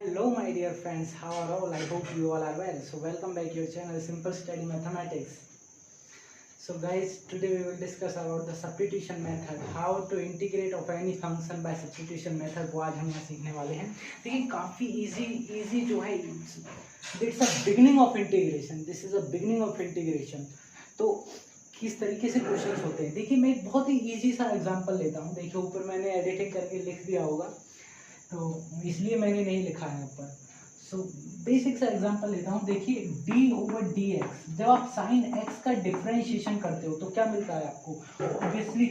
Hello my dear friends, how are all? I hope you all are well. So welcome back to your channel Simple Study Mathematics. So guys, today we will discuss about the substitution method, how to integrate of any function by substitution method. वो आज हम यहाँ सीखने वाले हैं. देखिए काफ़ी easy जो है, it's a beginning of integration. This is a beginning of integration. तो किस तरीके से क्वेश्चंस होते हैं, देखिए मैं एक बहुत ही इजी सा एग्जांपल लेता हूँ. देखिए ऊपर मैंने एडिटिंग करके लिख दिया होगा, तो इसलिए मैंने नहीं लिखा है ऊपर. सो बेसिक सा एग्जांपल लेता हूँ. देखिए d/dx, जब आप साइन x का डिफरेंशिएशन करते हो तो क्या मिलता है आपको? ऑब्वियसली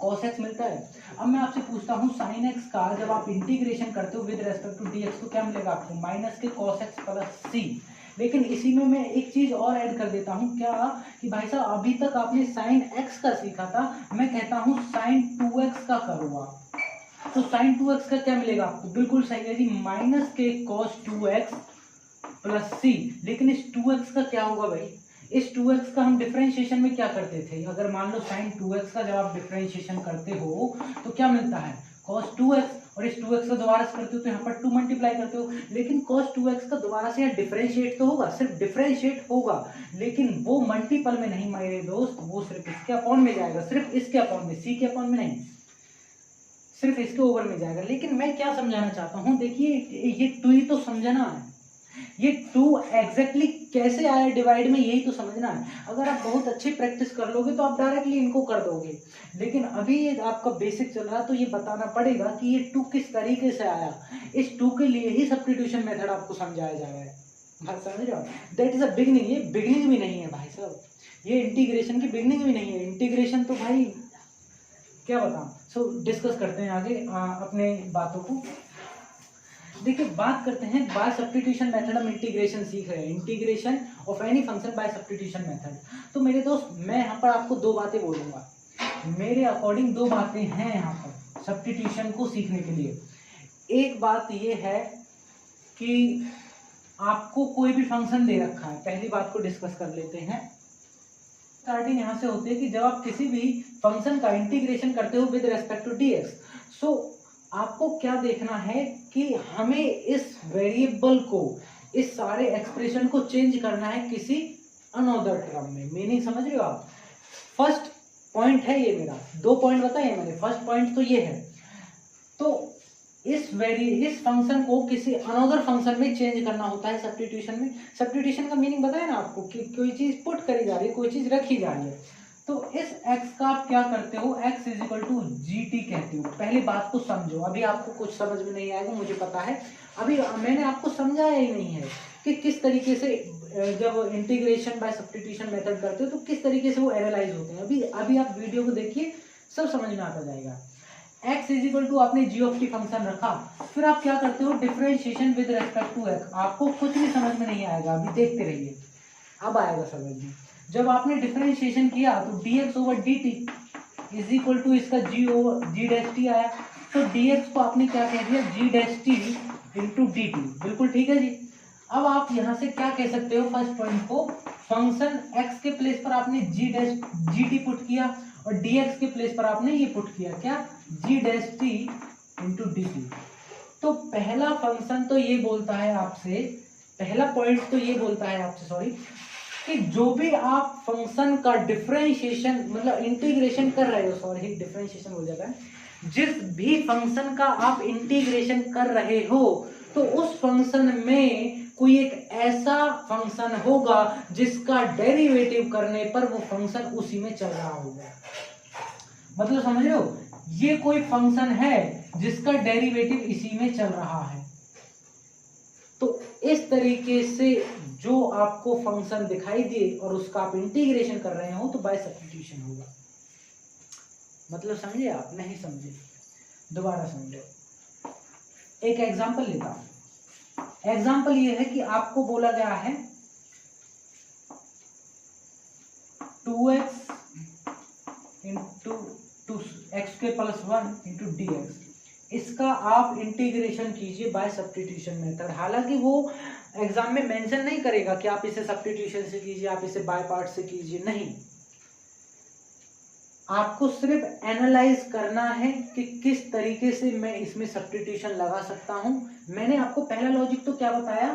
cos x मिलता है. अब मैं आपसे पूछता हूँ साइन x का जब आप इंटीग्रेशन करते हो विद रेस्पेक्ट टू dx तो क्या मिलेगा आपको? माइनस के cos x प्लस c. लेकिन इसी में मैं एक चीज और ऐड कर देता हूँ, क्या कि भाई साहब अभी तक आपने साइन x का सीखा था, मैं कहता हूँ साइन 2x का करो आप. तो साइन 2x का क्या मिलेगा आपको? बिल्कुल सही है जी, माइनस के cos 2x प्लस c. लेकिन इस 2x का क्या होगा भाई? इस 2x का हम डिफरेंशिएशन में क्या करते थे? अगर मान लो साइन 2x का जब आप डिफरेंशिएशन करते हो तो क्या मिलता है? cos 2x. और इस 2x का दोबारा से करते हो तो यहाँ पर 2 मल्टीप्लाई करते हो. लेकिन cos 2x का दोबारा से यहाँ डिफरेंशिएट तो होगा, सिर्फ डिफरेंशिएट होगा, लेकिन वो मल्टीपल में नहीं मेरे दोस्त, वो सिर्फ इसके अपॉन में जाएगा, सिर्फ इसके अपॉन में, c के अपॉन में नहीं, सिर्फ इसके ओवर में जाएगा. लेकिन मैं क्या समझाना चाहता हूँ, देखिए ये 2 ही तो समझना है, ये 2 एग्जैक्टली कैसे आया डिवाइड में, यही तो समझना है. अगर आप बहुत अच्छी प्रैक्टिस कर लोगे तो आप डायरेक्टली इनको कर दोगे, लेकिन अभी ये आपका बेसिक चल रहा है तो ये बताना पड़ेगा कि ये 2 किस तरीके से आया. इस 2 के लिए ही सब्स्टिट्यूशन मेथड आपको समझाया जा रहा है. बात समझ रहे हो? That is a beginning. ये बिगनिंग भी नहीं है भाई साहब, ये इंटीग्रेशन की बिगनिंग भी नहीं है. इंटीग्रेशन तो भाई क्या बताऊं. सो डिस्कस करते हैं आगे अपने बातों को. देखिए बात करते हैं बाय सब्स्टिट्यूशन मेथड. हम इंटीग्रेशन सीख रहे हैं, integration of any function by substitution method. तो मेरे दोस्त मैं यहाँ पर आपको 2 बातें बोलूंगा, मेरे अकॉर्डिंग 2 बातें हैं यहाँ पर सब्स्टिट्यूशन को सीखने के लिए. एक बात ये है कि आपको कोई भी फंक्शन दे रखा है, पहली बात को डिस्कस कर लेते हैं. स्टार्टिंग यहाँ से होती है कि जब आप किसी भी फंक्शन का इंटीग्रेशन करते हो विद रेस्पेक्ट टू dx, सो आपको क्या देखना है कि हमें इस वेरिएबल को, इस सारे एक्सप्रेशन को चेंज करना है किसी अनदर टर्म में. मीनिंग समझ रहे हो आप? फर्स्ट पॉइंट है ये मेरा. 2 पॉइंट बताए मैंने. फर्स्ट पॉइंट तो ये है, तो इस फंक्शन को किसी अनदर फंक्शन में चेंज करना होता है सब्स्टिट्यूशन में. सब्स्टिट्यूशन का मीनिंग बताया ना आपको कि कोई चीज पुट करी जा रही है, कोई चीज रखी जा रही है. तो इस x का आप क्या करते हो? x is equal to gt कहते हो. पहली बात को समझो, अभी आपको कुछ समझ में नहीं आएगा मुझे पता है, अभी मैंने आपको समझाया ही नहीं है कि किस तरीके से जब इंटीग्रेशन बाय सब्स्टिट्यूशन मेथड करते हो तो किस तरीके से वो एनालाइज होते हैं. अभी आप वीडियो को देखिए, सब समझ में आता जाएगा. x इज इक्वल टू आपने g ऑफ टी फंक्शन रखा, फिर आप क्या करते हो? Differentiation with respect to x. आपको कुछ भी समझ में नहीं आएगा, अभी देखते रहिए, अब आएगा समझ में. जब आपने डिफरेंशिएशन किया तो dx over dt is equal to इसका g over g dash t आया. तो dx को आपने क्या कह दिया? g dash t into dt. बिल्कुल ठीक है जी. अब आप यहाँ से क्या कह सकते हो? फर्स्ट पॉइंट को, फंक्शन x के प्लेस पर आपने g डैश gt पुट किया और dx के प्लेस पर आपने ये पुट किया, क्या? g dash t into dt. तो पहला फंक्शन तो ये बोलता है आपसे, पहला पॉइंट तो ये बोलता है आपसे, सॉरी, कि जो भी आप फंक्शन का डिफरेंशिएशन मतलब इंटीग्रेशन कर रहे हो, सॉरी डिफरेंशिएशन हो जाता है, जिस भी फंक्शन का आप इंटीग्रेशन कर रहे हो तो उस फंक्शन में कोई एक ऐसा फंक्शन होगा जिसका डेरिवेटिव करने पर वो फंक्शन उसी में चल रहा होगा. मतलब समझ रहे हो? ये कोई फंक्शन है जिसका डेरिवेटिव इसी में चल रहा है. तो इस तरीके से जो आपको फंक्शन दिखाई दे और उसका आप इंटीग्रेशन कर रहे हो तो बाय सब्स्टिट्यूशन होगा. मतलब समझे आप? नहीं समझे? दोबारा समझो. एक एग्जांपल लेता हूं. एग्जांपल ये है कि आपको बोला गया है 2x इंटू x के प्लस 1 इंटू dx. इसका आप इंटीग्रेशन कीजिए बाय सब्स्टिट्यूशन मेथड. हालांकि वो एग्जाम में मेंशन नहीं करेगा कि आप इसे सब्स्टिट्यूशन से कीजिए, आप इसे बाय पार्ट से कीजिए, नहीं. आपको सिर्फ एनालाइज करना है कि किस तरीके से मैं इसमें सब्स्टिट्यूशन लगा सकता हूं। मैंने आपको पहला लॉजिक तो क्या बताया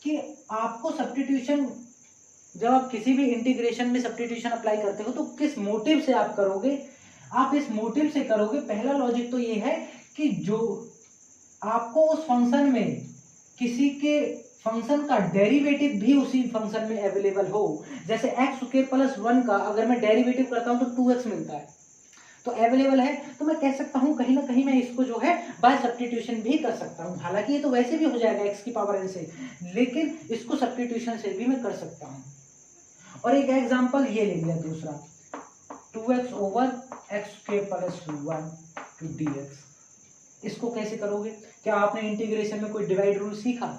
कि आपको सब्स्टिट्यूशन, जब आप किसी भी इंटीग्रेशन में सब्स्टिट्यूशन अप्लाई करते हो तो किस मोटिव से आप करोगे, आप इस मोटिव से करोगे। पहला लॉजिक तो ये है कि जो आपको उस फंक्शन में किसी के फंक्शन का डेरिवेटिव भी उसी फंक्शन में अवेलेबल हो। जैसे एक्स स्क्वायर प्लस 1 का अगर मैं डेरिवेटिव करता हूं तो 2x मिलता है, तो अवेलेबल है, तो मैं कह सकता हूं कहीं ना कहीं मैं इसको जो है बाय सब्स्टिट्यूशन भी कर सकता हूं। हालांकि ये तो वैसे भी हो जाएगा x की पावर n से, लेकिन इसको सब्स्टिट्यूशन से भी मैं कर सकता हूं। और एक एग्जांपल ये ले लिया दूसरा, 2x over x square plus 1 to dx। इसको कैसे करोगे? क्या आपने इंटीग्रेशन में कोई डिवाइड रूल सीखा?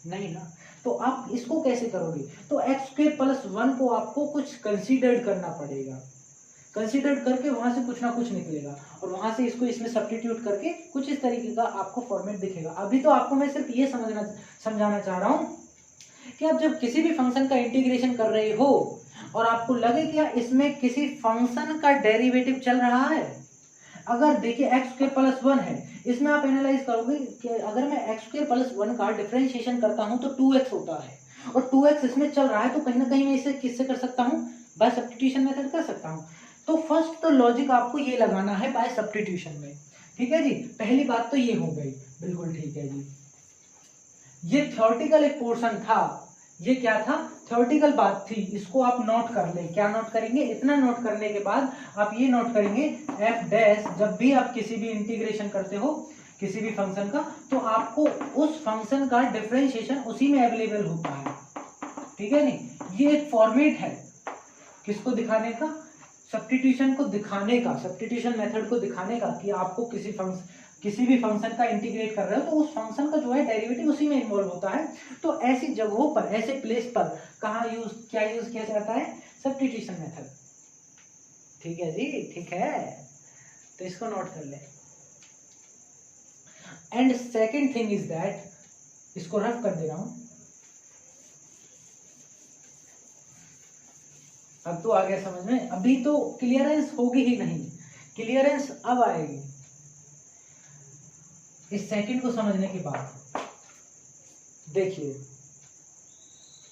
नहीं ना। तो आप इसको कैसे करोगे? तो एक्स स्क्वायर प्लस 1 को आपको कुछ कंसीडर्ड करना पड़ेगा, कंसीडर करके वहां से कुछ ना कुछ निकलेगा और वहां से इसको इसमें सब्स्टिट्यूट करके कुछ इस तरीके का आपको फॉर्मेट दिखेगा। अभी तो आपको मैं सिर्फ ये समझाना चाह रहा हूं कि आप जब किसी भी फंक्शन का इंटीग्रेशन कर रहे हो और आपको लगे कि इसमें किसी फंक्शन का डेरिवेटिव चल रहा है, अगर देखिए एक्स स्क्वायर प्लस 1 है, इसमें आप एनालाइज करोगे कि अगर मैं एक्स स्क्वायर प्लस 1 का डिफरेंशिएशन करता हूं तो 2x होता है और 2x इसमें चल रहा है, तो कहीं ना कहीं मैं इसे किससे कर सकता हूं? बाय सब्स्टिट्यूशन मेथड कर सकता हूं। तो फर्स्ट तो लॉजिक आपको ये लगाना है बाय सब्स्टिट्यूशन में। ठीक है जी, पहली बात तो ये हो गई, बिल्कुल ठीक है जी। ये थ्योरेटिकल एक पोर्शन था, ये क्या था? थ्योरेटिकल बात थी, इसको आप नोट कर लें। क्या नोट करेंगे? इतना नोट करने के बाद आप ये नोट करेंगे एफ डैश, जब भी आप किसी भी इंटीग्रेशन करते हो किसी भी फंक्शन का, तो आपको उस फंक्शन का डिफरेंशिएशन उसी में अवेलेबल होता है। ठीक है नहीं, ये एक फॉर्मेट है किसको दिखाने का? सब्स्टिट्यूशन को दिखाने का, सब्स्टिट्यूशन मेथड को दिखाने का कि आपको किसी भी फंक्शन का इंटीग्रेट कर रहे हो तो उस फंक्शन का जो है डेरिवेटिव उसी में इन्वॉल्व होता है। तो ऐसी जगहों पर, ऐसे प्लेस पर क्या यूज किया जाता है? Substitution method. ठीक है जी, ठीक है, तो इसको नोट कर ले। And second thing is that, इसको रफ कर दे रहा हूं, अब तो आ गया समझ में। अभी तो क्लियरेंस होगी ही नहीं, क्लियरेंस अब आएगी इस सेकंड को समझने के बाद। देखिए,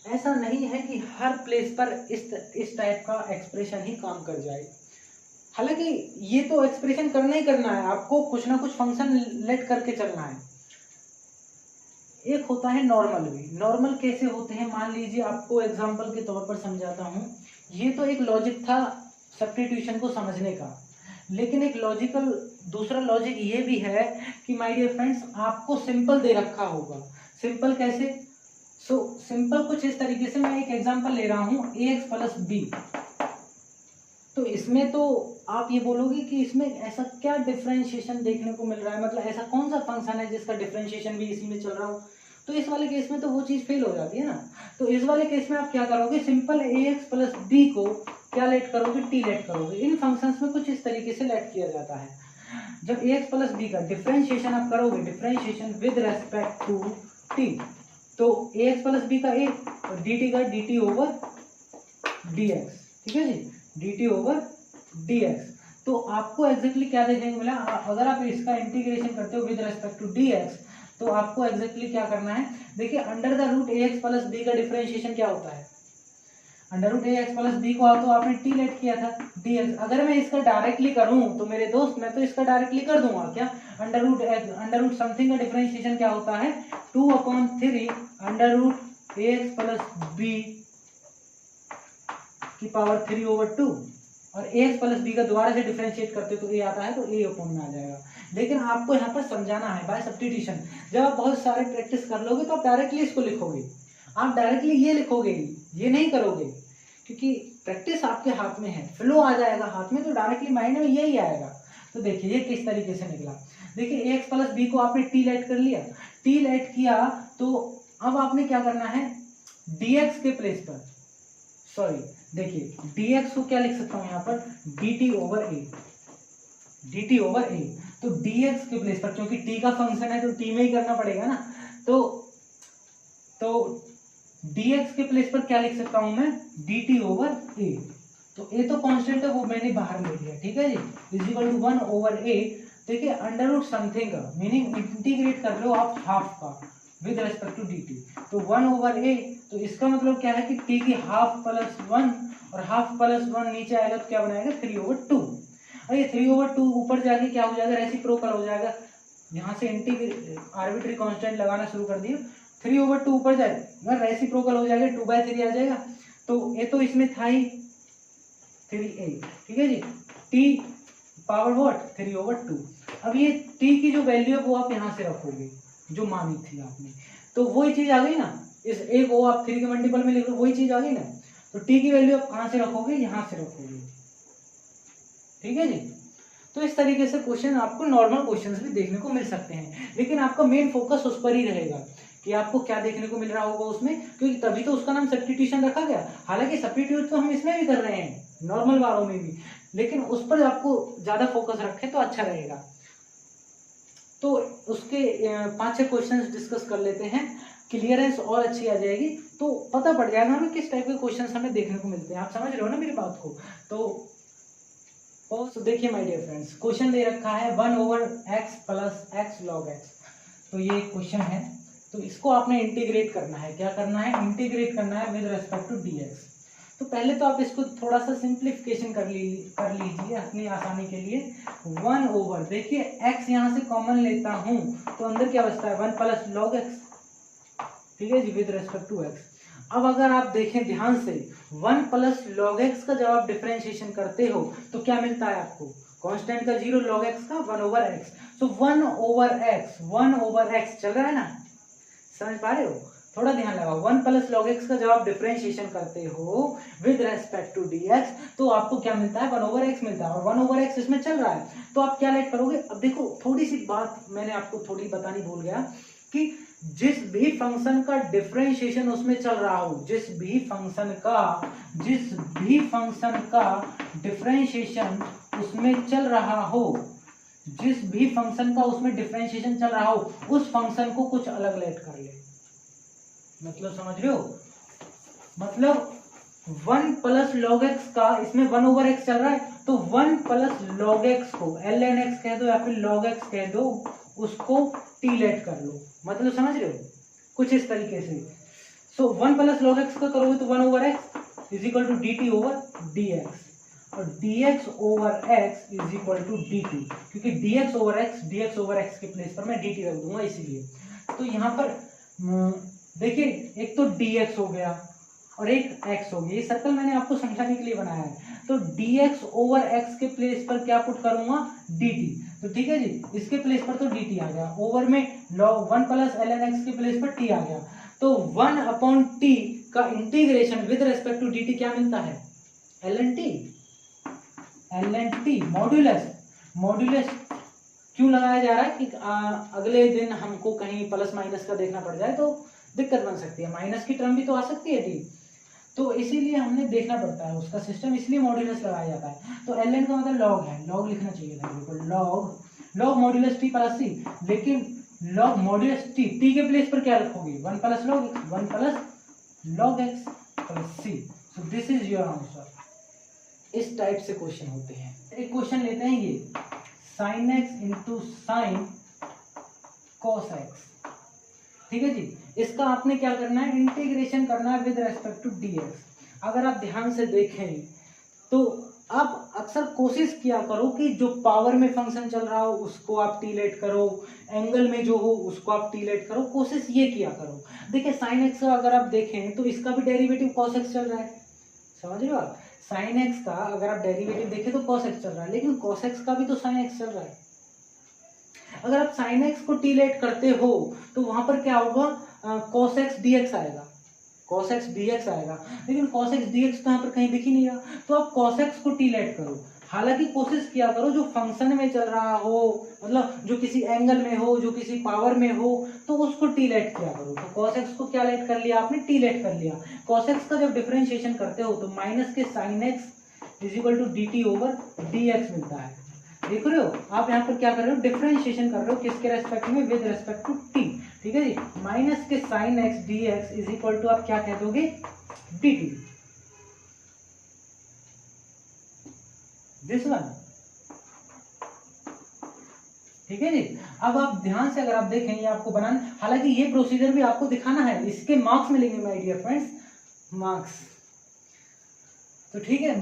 ऐसा नहीं है कि हर प्लेस पर इस टाइप का एक्सप्रेशन ही काम कर जाए। हालांकि ये तो एक्सप्रेशन करना ही करना है, आपको कुछ ना कुछ फंक्शन लेट करके चलना है। एक होता है नॉर्मल भी। नॉर्मल कैसे होते हैं? मान लीजिए, आपको एग्जांपल के तौर पर समझाता हूं। ये तो एक लॉजिक था सब्स्टिट्यूशन को समझने का, लेकिन एक दूसरा लॉजिक ये भी है कि माय डियर फ्रेंड्स, आपको सिंपल दे रखा होगा। सिंपल कैसे? सिंपल कुछ इस तरीके से, मैं एक एग्जांपल ले रहा हूं, ax प्लस बी। तो इसमें तो आप ये बोलोगे कि इसमें ऐसा क्या डिफरेंशिएशन देखने को मिल रहा है, मतलब ऐसा कौन सा फंक्शन है जिसका डिफरेंशिएशन भी इसी में चल रहा हो? तो इस वाले केस में तो वो चीज फेल हो जाती है ना। तो इस वाले केस में आप क्या करोगे? सिंपल ax प्लस बी को क्या लेट करोगे? टी लेट करोगे। इन फंक्शंस में कुछ इस तरीके से लेट किया जाता है। जब ax प्लस बी का डिफरेंशिएशन आप करोगे, differentiation with respect to t, तो ax प्लस बी का a और dt का dt ओवर dx। ठीक है जी, dt ओवर dx। तो आपको एग्जैक्टली क्या देखने को मिला? अगर आप इसका इंटीग्रेशन करते हो विद रेस्पेक्ट टू dx, तो आपको एग्जैक्टली क्या करना है? देखिए, under the root ax plus B का डिफरेंशिएशन क्या होता है? Under root ax plus B को तो आपने टी लेट किया था dx। अगर मैं इसका डायरेक्टली करूं तो मेरे दोस्त, मैं तो इसका डायरेक्टली कर दूंगा। क्या? अंडर रूट समथिंग का डिफरेंशिएशन क्या होता है? 2/3 under root ax plus B की पावर 3/2, और ax प्लस बी का दोबारा से डिफरेंशिएट करते तो a आता है, तो a अपॉन में आ जाएगा। लेकिन आपको यहाँ पर समझाना है बाय सब्स्टिट्यूशन। जब आप बहुत सारे प्रैक्टिस कर लोगे तो आप डायरेक्टली इसको लिखोगे, आप डायरेक्टली ये लिखोगे, ये नहीं करोगे, क्योंकि प्रैक्टिस आपके हाथ में है, फ्लो आ जाएगा हाथ में, तो डायरेक्टली माइंड में यही आएगा। तो देखिए ये किस तरीके से निकला। देखिए ax प्लस बी को आपने टी लेट कर लिया, टी लेट किया, तो अब आपने क्या करना है? dx के प्लेस पर, सॉरी देखिए dx को क्या लिख सकता हूं यहाँ पर? dt over a, dt over a। तो dx के प्लेस पर, क्योंकि t का फंक्शन है तो t में ही करना पड़ेगा ना, तो dx के प्लेस पर क्या लिख सकता हूं मैं? dt over a। तो ए तो कांस्टेंट है, वो मैंने बाहर ले लिया, ठीक है जी, इज इक्वल टू 1/a। देखिए अंडर रूट समथिंग का मीनिंग इंटीग्रेट कर रहे हो आप हाफ का विद रेस्पेक्ट टू dt, तो 1/a, तो इसका मतलब क्या है कि t की हाफ प्लस 1 और हाफ प्लस 1 नीचे आएगा तो क्या बनाएगा 3/2। और ये 3/2 ऊपर जाके क्या हो जाएगा, रेसिप्रोकल हो जाएगा। यहाँ से आर्बिट्री कांस्टेंट लगाना शुरू कर दिया, 3/2 ऊपर जाएगा रेसिप्रोकल हो जाएगा, 2/3 आ जाएगा। तो ये तो इसमें था ही 3a, ठीक है जी, t पावर व्हाट 3/2। अब ये t की जो वैल्यू है वो आप यहाँ से रखोगे जो मानी थी आपने, तो वही चीज आ गई ना, इस a को आप 3 के मल्टीपल में लिख लो, वही चीज आ गई ना। तो t की वैल्यू आप कहाँ से रखोगे, यहाँ से रखोगे, ठीक है जी। तो इस तरीके से क्वेश्चन आपको नॉर्मल क्वेश्चंस भी देखने को मिल सकते हैं, लेकिन आपका मेन फोकस उस पर ही रहेगा कि आपको क्या देखने को मिल रहा होगा उसमें, क्योंकि तभी तो उसका नाम सब्स्टिट्यूशन रखा गया। हालांकि सब्स्टिट्यूट तो हम इसमें भी कर रहे हैं, नॉर्मल बारों में भी, लेकिन उस पर आपको ज्यादा फोकस रखें तो अच्छा रहेगा। तो उसके 5-6 क्वेश्चंस डिस्कस कर लेते हैं, क्लियरेंस और अच्छी आ जाएगी, तो पता पड़ जाएगा हमें किस टाइप के क्वेश्चंस हमें देखने को मिलते हैं। आप समझ रहे हो ना मेरी बात को। तो देखिए माय डियर फ्रेंड्स, क्वेश्चन दे रखा है 1/x plus x log x। तो ये क्वेश्चन है, तो इसको आपने इंटीग्रेट करना है। क्या करना है, इंटीग्रेट करना है विद रेस्पेक्ट टू dx। तो पहले तो आप इसको थोड़ा सा सिंप्लीफिकेशन कर लीजिए अपनी आसानी के लिए। 1/, देखिए x यहाँ से कॉमन लेता हूँ तो अंदर क्या बचता है 1 प्लस log x, ठीक है जी, विद रेस्पेक्ट टू x। अब अगर आप देखें ध्यान से, 1 प्लस log x का जब आप डिफरेंशिएशन करते हो तो क्या मिलता है आपको, कांस्टेंट का 0, log x का 1/x। तो 1/x चल रहा है ना, समझ पा रहे हो, थोड़ा ध्यान लगाओ। 1 प्लस log x का जब आप डिफरेंशिएशन करते हो विद रेस्पेक्ट टू dx तो आपको क्या मिलता है 1/x मिलता है, और 1/x इसमें चल रहा है। तो आप क्या लेट करोगे, अब देखो थोड़ी सी बात मैंने आपको थोड़ी बतानी भूल गया कि जिस भी फंक्शन का डिफरेंशिएशन उसमें चल रहा हो, जिस भी फंक्शन का डिफरेंशिएशन उसमें चल रहा हो, जिस भी फंक्शन का उसमें डिफरेंशिएशन चल रहा हो, उस फंक्शन को कुछ अलग लेट कर ले। मतलब समझ रहे हो, मतलब 1 प्लस log x का इसमें 1/x चल रहा है, तो 1 प्लस log x को ln x कह दो या फिर log x कह दो, उसको t लेट कर लो। मतलब समझ रहे हो कुछ इस तरीके से। सो 1 प्लस log x का करोगे तो 1/x is equal to dt over dx, और dx over x is equal to dt, क्योंकि dx ओवर x के प्लेस पर मैं dt रख दूंगा इसीलिए। तो यहाँ पर देखिए एक तो dx हो गया और एक x हो गया, ये सर्कल मैंने आपको समझाने के लिए बनाया है। तो dx ओवर x के प्लेस पर क्या पुट करूंगा dt, तो ठीक है जी, इसके प्लेस पर तो dt आ गया, ओवर में log 1 प्लस ln x के प्लेस पर t आ गया। तो 1/t का integration with respect to dt क्या मिलता है ln t मॉड्यूलस क्यों लगाया जा रहा है कि अगले दिन हमको कहीं प्लस माइनस का देखना पड़ जाए तो दिक्कत बन सकती है, माइनस की टर्म भी तो आ सकती है टी, तो इसीलिए हमने देखना पड़ता है उसका सिस्टम, इसलिए मॉड्यूलस लगाया जाता है। तो ln का मतलब log है, log लिखना चाहिए था देखो, log modulus t plus C, लेकिन log मॉड्यूलस टी के प्लेस पर क्या रखोगे 1 plus log x plus C. So this is your answer. इस टाइप से क्वेश्चन होते हैं। एक क्वेश्चन लेते हैं ये sin x into sine cos x, ठीक है जी। इसका आपने क्या करना है, इंटीग्रेशन करना है विद रेस्पेक्ट टू dx। अगर आप ध्यान से देखें तो आप अक्सर कोशिश किया करो कि जो पावर में फंक्शन चल रहा हो उसको आप टी लेट करो, एंगल में जो हो उसको आप टी लेट करो, कोशिश ये किया करो। देखिए साइन एक्स का अगर आप देखें तो इसका भी डेरिवेटिव cos x चल रहा है, समझ रहे हो आप, साइन एक्स का अगर आप डेरिवेटिव देखें तो cos x चल रहा है, लेकिन cos x का भी तो साइन x चल रहा है। अगर आप sin x को टी लेट करते हो तो वहां पर क्या होगा cos x dx आएगा, cos x dx आएगा, लेकिन cos x dx तो यहाँ पर कहीं दिख ही नहीं रहा, तो आप cos x को टी लेट करो। हालांकि कोशिश किया करो जो फंक्शन में चल रहा हो, मतलब जो किसी एंगल में हो, जो किसी पावर में हो, तो उसको टी लेट किया करो। तो cos x को क्या लेट कर लिया आपने, टी लेट कर लिया। cos x का जब डिफरेंशिएशन करते हो तो माइनस के sin x is equal to dt over dx मिलता है। देख रहे हो आप यहाँ पर क्या कर रहे हो, डिफरेंशिएशन कर रहे हो किसके रेस्पेक्ट में, विद रेस्पेक्ट टू टी, ठीक है जी। माइनस के sin x dx is equal to आप क्या कह दोगे dt। दिस वन, ठीक है जी। अब आप ध्यान से अगर आप देखें ये आपको बनाना, हालांकि ये प्रोसीजर भी आपको दिखाना है, इसके मार्क्स मिलेंगे माय डियर फ्रेंड्स, मार्क्स। तो ठीक है,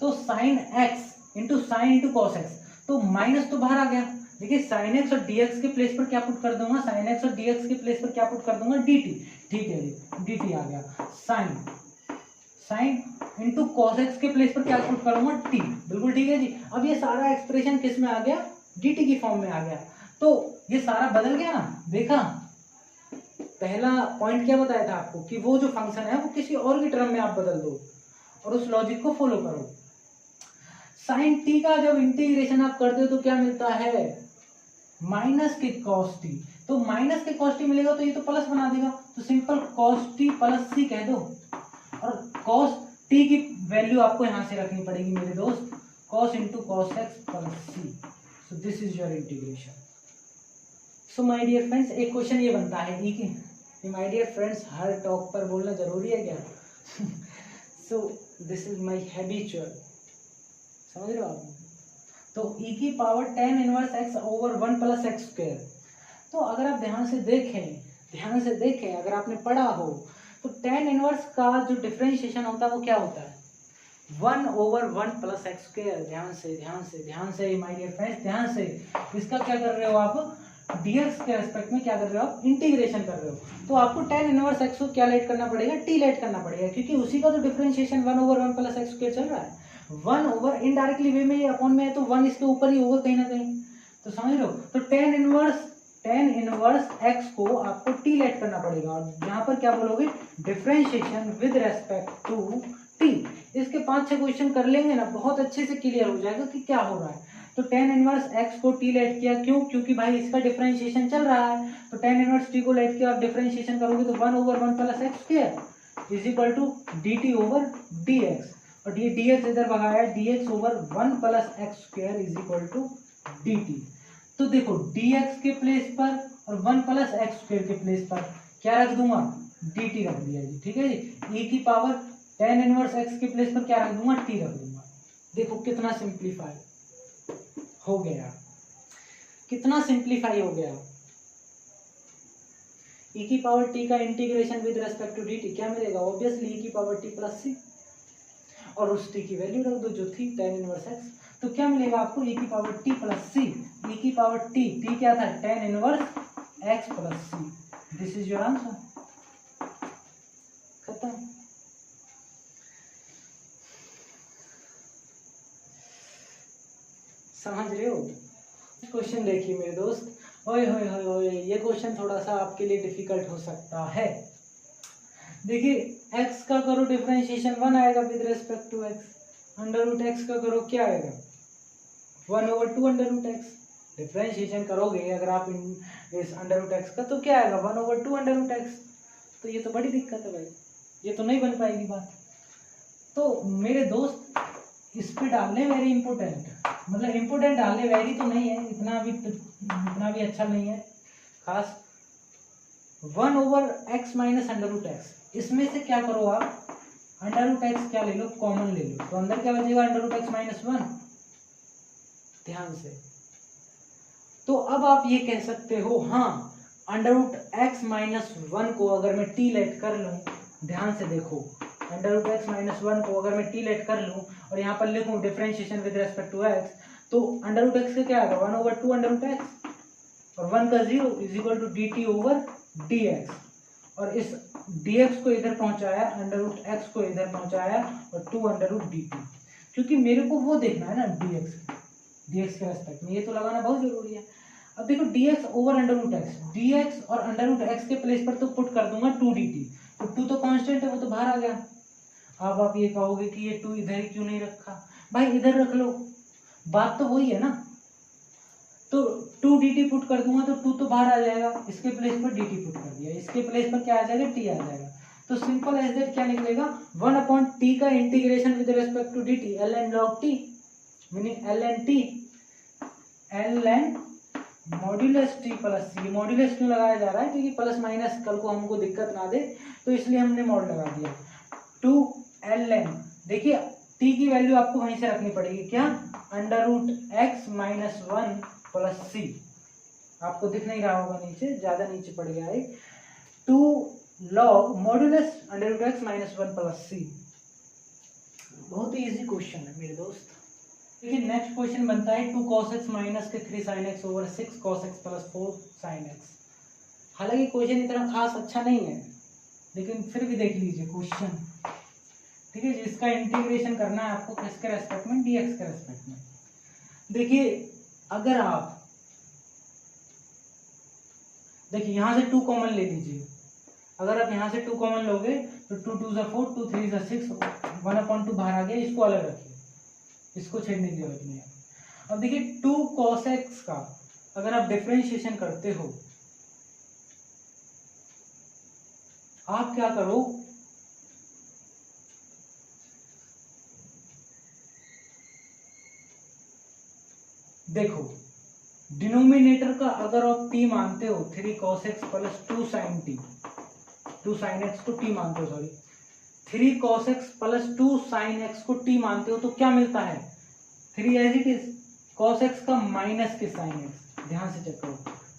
तो sine x into sine into cos x, तो माइनस तो बाहर आ गया। देखिए साइन एक्स और डीएक्स के प्लेस पर क्या पुट कर दूंगा, साइन एक्स और डीएक्स के प्लेस पर क्या पुट कर दूंगा, dt, ठीक है जी, dt आ गया। साइन इंटू कॉस एक्स के प्लेस पर क्या पुट करूंगा, t, बिल्कुल ठीक है जी। अब ये सारा एक्सप्रेशन किस में आ गया, dt की फॉर्म में आ गया। तो ये सारा बदल गया ना, देखा पहला पॉइंट क्या बताया था आपको कि वो जो फंक्शन है वो किसी और की टर्म में आप बदल दो और उस लॉजिक को फॉलो करो। साइन टी का जब इंटीग्रेशन आप करते हो तो क्या मिलता है, माइनस के कॉस टी, तो माइनस के कॉस टी मिलेगा तो ये तो प्लस बना देगा, तो सिंपल कॉस टी प्लस सी कह दो। और कॉस टी की वैल्यू आपको यहां से रखनी पड़ेगी मेरे दोस्त, cos into cos x plus C. So this is your integration. So my dear friends, एक क्वेश्चन ये बनता है ई की, माय डियर फ्रेंड्स हर टॉक पर बोलना जरूरी है क्या? So this is my habitual, समझ रहे हो आप? तो e की power tan inverse x over 1 plus x square. तो अगर आप ध्यान से देखें अगर आपने पढ़ा हो तो tan इनवर्स का जो डिफरेंशिएशन होता है वो क्या होता है, 1 ओवर 1 प्लस एक्स स्क्वायर। ध्यान से माय डियर फ्रेंड्स, ध्यान से इसका क्या कर रहे हो आप, dx के रेस्पेक्ट में क्या कर रहे हो आप, इंटीग्रेशन कर रहे हो। तो आपको tan इनवर्स x को क्या लेट करना पड़ेगा, t लेट करना पड़ेगा, क्योंकि उसी का तो differentiation 1 over 1 plus x square चल रहा है। 1 ओवर इनडायरेक्टली वे में ये अपॉन में है तो 1 इसके ऊपर ही होगा कहीं ना कहीं, तो समझ लो। तो tan इनवर्स x को आपको t लेट करना पड़ेगा और यहाँ पर क्या बोलोगे, differentiation with respect to t। इसके 5-6 क्वेश्चन कर लेंगे ना, बहुत अच्छे से क्लियर हो जाएगा कि क्या हो रहा है। तो tan इनवर्स x को t लेट किया, क्यों, क्योंकि भाई इसका डिफरेंशिएशन चल रहा है। तो tan इनवर्स t को लेट किया और डिफरेंशिएशन करोगे तो 1 over 1 plus x square is equal to dt over dx, और ये dx इधर भगाया, dx over 1 plus x square is equal to dt। तो देखो dx के प्लेस पर और 1 प्लस एक्स स्क्वायर के प्लेस पर क्या रख दूंगा, dt रख दिया जी, ठीक है जी। e की पावर tan इनवर्स x के प्लेस पर क्या रख दूंगा, t रख दूंगा। देखो कितना सिंप्लीफाई हो गया, कितना सिंप्लीफाई हो गया। e की पावर t का integration with respect to dt क्या मिलेगा, ऑब्वियसली e की पावर t प्लस c, और उस t की वैल्यू रख दो जो थी tan इनवर्स x। तो क्या मिलेगा आपको, e की power t plus c, e की पावर t क्या था, tan inverse x plus c। This is your answer, खत्म। समझ रहे हो? क्वेश्चन देखिए मेरे दोस्त, ओए होए होए होए, ये क्वेश्चन थोड़ा सा आपके लिए डिफिकल्ट हो सकता है। देखिए x का करो डिफरेंशिएशन 1 आएगा with respect to x, under root x का करो क्या आएगा, 1 over 2 under root x। Differentiation करोगे अगर आप इस अंडर रूट x का तो क्या आएगा, 1 ओवर 2 अंडर रूट x। तो ये तो बड़ी दिक्कत है भाई, ये तो नहीं बन पाएगी बात। तो मेरे दोस्त इस पे डालने वेरी इंपॉर्टेंट, मतलब इंपॉर्टेंट डालने वेरी तो नहीं है, इतना भी अच्छा नहीं है खास। 1 over x minus under root x, इसमें से क्या करो आप, अंडर रूट x क्या ले लो, कॉमन ले लो, तो अंदर क्या बचेगा, अंडर रूट x माइनस 1। ध्यान से, तो अब आप ये कह सकते हो, हाँ अंडर रूट x माइनस 1 को अगर मैं t लेट कर लूं, ध्यान से देखो, अंडर रूट x माइनस 1 को अगर मैं t लेट कर लूं और यहाँ पर लिखूं differentiation with respect to x, तो अंडर रूट x का क्या आएगा, 1 ओवर 2 अंडर रूट x, और 1 का 0 is equal to dt over dx। और इस dx को इधर पहुंचाया, अंडर रूट x को इधर पहुंचाया और 2 अंडर रूट dt, क्योंकि मेरे को वो देखना है ना dx के रेस्पेक्ट में, ये तो लगाना बहुत जरूरी है। अब देखो dx over under root x, dx और अंडर रूट x के प्लेस पर तो पुट कर दूंगा 2 dt, तो 2 तो कांस्टेंट है, वो तो बाहर आ गया। अब आप ये कहोगे कि ये 2 इधर ही क्यों नहीं रखा, भाई इधर रख लो, बात तो वही है ना। तो 2 dt पुट कर दूंगा तो 2 तो बाहर आ जाएगा, इसके प्लेस पर dt पुट कर दिया, इसके प्लेस पर क्या आ जाएगा, t आ जाएगा। तो सिंपल एज दैट क्या निकलेगा, 1 अपॉन t का integration with respect to dt, ln log t, meaning ln t, ln modulus t plus c। Modulus क्यों लगाया जा रहा है, क्योंकि प्लस माइनस कल को हमको दिक्कत ना दे, तो इसलिए हमने मॉड लगा दिया। 2 ln, देखिए टी की वैल्यू आपको वहीं से रखनी पड़ेगी, क्या, √x - 1 + c। आपको दिख नहीं रहा होगा, नीचे ज्यादा नीचे पड़ गया है, 2 log मॉड्यूलस √x - 1 + c। बहुत ही इजी क्वेश्चन है मेरे दोस्त। देखिए नेक्स्ट क्वेश्चन बनता है 2 cos x - 3 sin x / 6 cos x + 4 sin x। हालांकि क्वेश्चन इतना खास अच्छा नहीं है, लेकिन फिर भी देख लीजिए क्वेश्चन, ठीक है। जिसका इंटीग्रेशन करना है आपको किसके रेस्पेक्ट में, dx के रेस्पेक्ट में। देखिए अगर आप देखिए यहाँ से 2 कॉमन ले लीजिए, अगर आप यहाँ से 2 कॉमन लोगे तो 2 × 2 = 4, 2 × 3 = 6, 1/2 बाहर आ गया, इसको अलग रखिए, इसको छेड़ने की जरूरत नहीं है। अब देखिए 2 cos x का अगर आप डिफरेंशिएशन करते हो, आप क्या करो, देखो डिनोमिनेटर का अगर आप t मानते हो 3 cos x + 2 sin t, 2 sin x को t मानते हो, sorry 3 cos x + 2 sin x को t मानते हो, तो क्या मिलता है, 3 as it is, cos x का माइनस के sin x, ध्यान से चेक करो,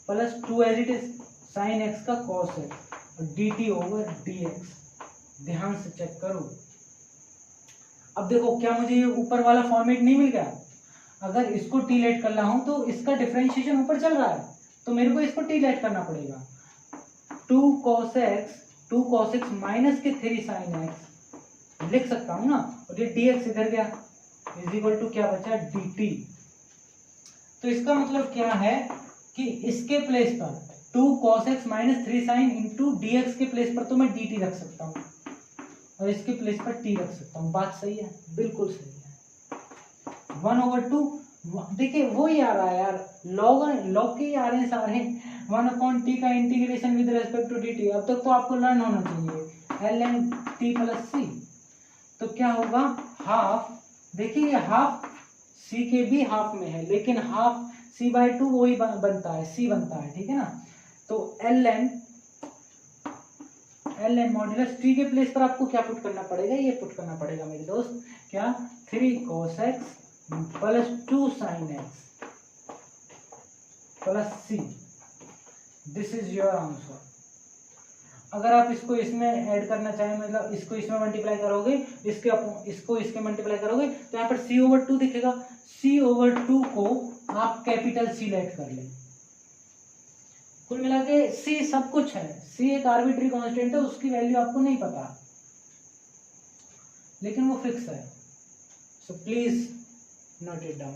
plus 2 as it is sin x का cos x, और dt/dx, ध्यान से चेक करो। अब देखो क्या मुझे ये ऊपर वाला फॉर्मेट नहीं मिल गया, अगर इसको टी लेट करना हो तो इसका डिफरेंशिएशन ऊपर चल रहा है, तो मेरे को इसको टी लेट करना पड़ेगा। 2 cos x माइनस के 3 sin x लिख सकता हूं ना, और ये dx इधर गया, = क्या बचा, dt। तो इसका मतलब क्या है कि इसके प्लेस पर 2 cos x - 3 sin × dx के प्लेस पर तो मैं dt रख सकता हूं, और इसके प्लेस पर t रख सकता हूं। बात सही है, बिल्कुल सही है। 1/2, देखिए वो ही आ रहा है यार, लॉग के ही आ रहे हैं सारे, 1/t का integration with respect to dt। अब तक तो आपको लर्न होना चाहिए ln t + c। तो क्या होगा, हाफ, देखिए ये हाफ c के भी हाफ में है, लेकिन हाफ c/2 वही बनता है, c बनता है, ठीक है ना। तो ln मॉड्यूलस t के प्लेस पर आपको क्या पुट करना पड़ेगा, ये पुट करना पड़ेगा मेरे दोस्त, क्या, 3 cos x + 2 sin x + c। This is your answer. अगर आप इसको इसमें ऐड करना चाहें, मतलब इसको इसमें मल्टीप्लाई करोगे, इसको इसके मल्टीप्लाई करोगे, तो यहाँ पर c/2 दिखेगा, c/2 को आप कैपिटल C लेट कर लें। कुल मिला के c सब कुछ है, c एक आर्बिट्री कांस्टेंट है, उसकी वैल्यू आपको नहीं पता, लेकिन वो फिक्स है। So please note it down.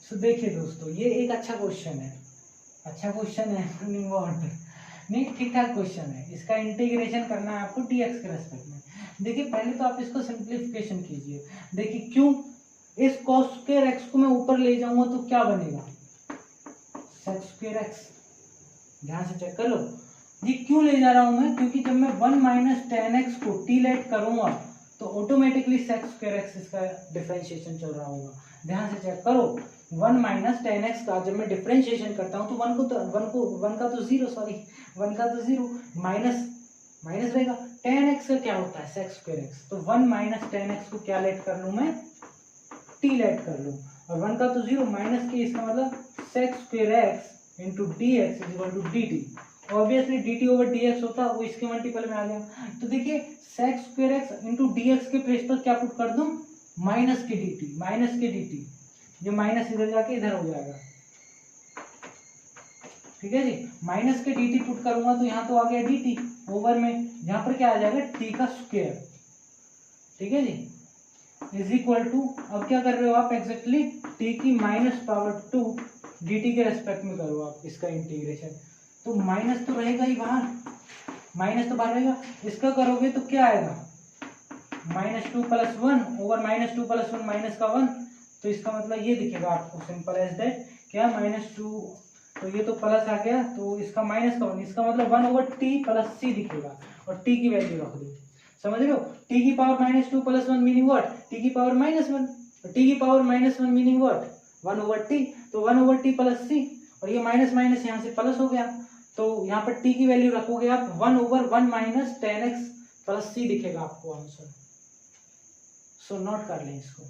तो देखिए दोस्तों, ये एक अच्छा क्वेश्चन है, नहीं ठीक ठाक क्वेश्चन है। इसका इंटीग्रेशन करना है आपको dx के रेस्पेक्ट में। देखिए पहले तो आप इसको सिंप्लीफिकेशन कीजिए। देखिए क्यों, इस cos² x को मैं ऊपर ले जाऊंगा तो क्या बनेगा, sec² x, ध्यान से चेक कर लो। ये क्यों ले जा रहा हूं मैं, क्योंकि जब मैं 1 - tan x को t लेट करूंगा तो ऑटोमेटिकली sec² x इसका डिफरेंशिएशन चल रहा होगा। ध्यान से चेक करो, 1 - tan x का जब मैं डिफरेंशिएशन करता हूं तो 1 का तो 0 माइनस रहेगा। tan x का क्या होता है, sec² x, तो 1 - tan x को क्या लेट कर लूं मैं, t लेट कर लूं, और 1 का तो 0 माइनस के, इसका मतलब sec² x × dx = dt। Obviously dt/dx होता है, वो इसके मल्टीपल में आ गया। तो देखिए sec² x × dx के प्लेस पर क्या पुट कर दूं, माइनस के dt, ये माइनस इधर जाके इधर हो जाएगा, ठीक है जी। माइनस के dt पुट करूंगा तो यहाँ तो आ गया dt ओवर में, यहाँ पर क्या आ जाएगा t का स्क्वायर, ठीक है जी, इज इक्वल टू, अब क्या कर रहे हो आप एग्जैक्टली t की -2 dt के रेस्पेक्ट में करो आप इसका इंटीग्रेशन, तो माइनस तो रहेगा ही बाहर, माइनस तो बाहर रहेगा, इसका करोगे तो क्या आएगा -2 + 1 ओवर -2 + 1 माइनस का 1, तो इसका मतलब ये दिखेगा आपको, सिंपल एज दैट, क्या -2, तो ये तो प्लस आ गया, तो इसका माइनस का 1, इसका मतलब 1/t + c दिखेगा, और t की वैल्यू रख दो, समझ रहे हो, t की पावर -2 + 1 मीनिंग व्हाट, t की पावर -1, t की पावर -1 मीनिंग व्हाट 1/t, तो 1/t + c, और ये माइनस माइनस यहाँ से प्लस हो गया, तो यहाँ पर t की वैल्यू रखोगे आप 1/1 - 10x + c दिखेगा आपको आंसर। सो नोट कर लें इसको।